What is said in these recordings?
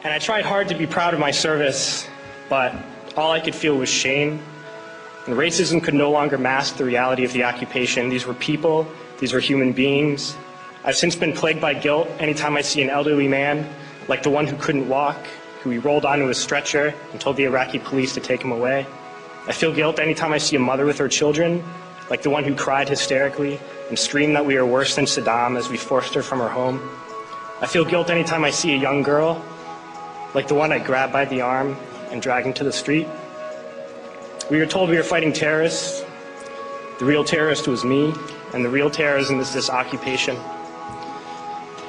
And I tried hard to be proud of my service, but all I could feel was shame. And racism could no longer mask the reality of the occupation. These were people, these were human beings. I've since been plagued by guilt anytime I see an elderly man, like the one who couldn't walk, who he rolled onto a stretcher and told the Iraqi police to take him away. I feel guilt anytime I see a mother with her children, like the one who cried hysterically and screamed that we are worse than Saddam as we forced her from her home. I feel guilt anytime I see a young girl, like the one I grabbed by the arm and dragged into the street. We were told we were fighting terrorists. The real terrorist was me, and the real terrorism is this occupation.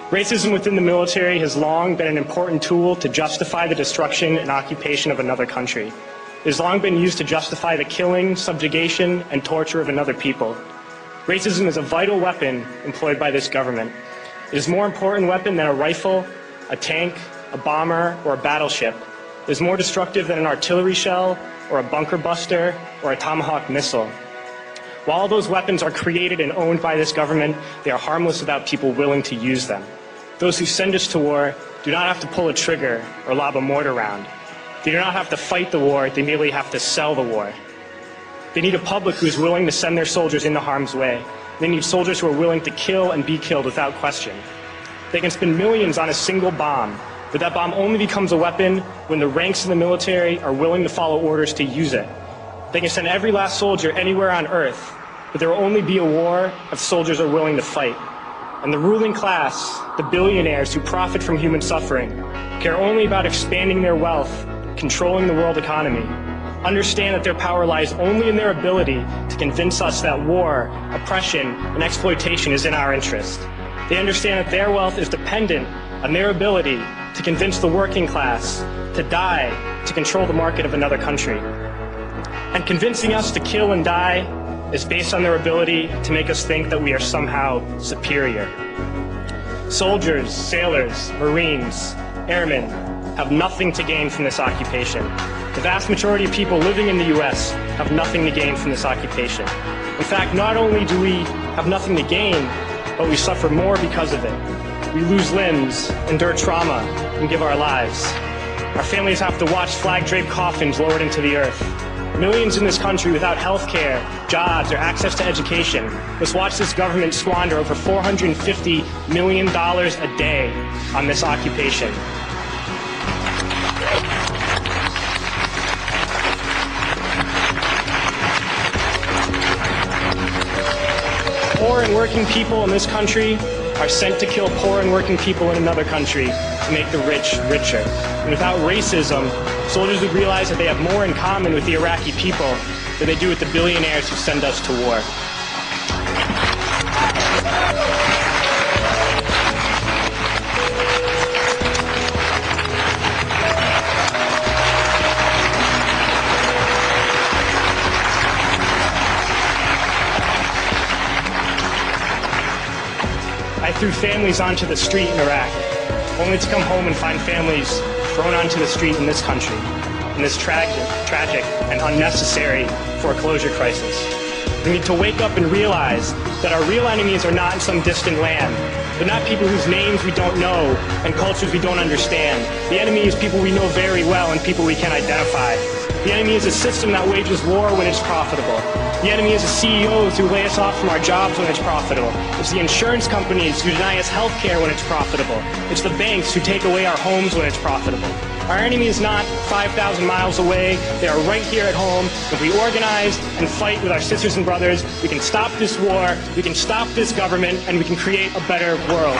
Racism within the military has long been an important tool to justify the destruction and occupation of another country. It has long been used to justify the killing, subjugation, and torture of another people. Racism is a vital weapon employed by this government. It is a more important weapon than a rifle, a tank, a bomber, or a battleship. It is more destructive than an artillery shell, or a bunker buster, or a Tomahawk missile. While those weapons are created and owned by this government, they are harmless without people willing to use them. Those who send us to war do not have to pull a trigger or lob a mortar round. They do not have to fight the war, they merely have to sell the war. They need a public who is willing to send their soldiers into harm's way. They need soldiers who are willing to kill and be killed without question. They can spend millions on a single bomb, but that bomb only becomes a weapon when the ranks of the military are willing to follow orders to use it. They can send every last soldier anywhere on earth, but there will only be a war if soldiers are willing to fight. And the ruling class, the billionaires who profit from human suffering, care only about expanding their wealth, controlling the world economy. Understand that their power lies only in their ability to convince us that war, oppression, and exploitation is in our interest. They understand that their wealth is dependent on their ability to convince the working class to die to control the market of another country. And convincing us to kill and die is based on their ability to make us think that we are somehow superior. Soldiers, sailors, Marines, airmen have nothing to gain from this occupation. The vast majority of people living in the U.S. have nothing to gain from this occupation. In fact, not only do we have nothing to gain, but we suffer more because of it. We lose limbs, endure trauma, and give our lives. Our families have to watch flag-draped coffins lowered into the earth. Millions in this country without health care, jobs, or access to education must watch this government squander over $450 million a day on this occupation. Poor and working people in this country are sent to kill poor and working people in another country to make the rich richer. And without racism, soldiers would realize that they have more in common with the Iraqi people than they do with the billionaires who send us to war. I threw families onto the street in Iraq, only to come home and find families thrown onto the street in this country, in this tragic and unnecessary foreclosure crisis. We need to wake up and realize that our real enemies are not in some distant land. They're not people whose names we don't know and cultures we don't understand. The enemy is people we know very well and people we can identify. The enemy is a system that wages war when it's profitable. The enemy is the CEOs who lay us off from our jobs when it's profitable. It's the insurance companies who deny us health care when it's profitable. It's the banks who take away our homes when it's profitable. Our enemy is not 5,000 miles away. They are right here at home. If we organize and fight with our sisters and brothers, we can stop this war, we can stop this government, and we can create a better world.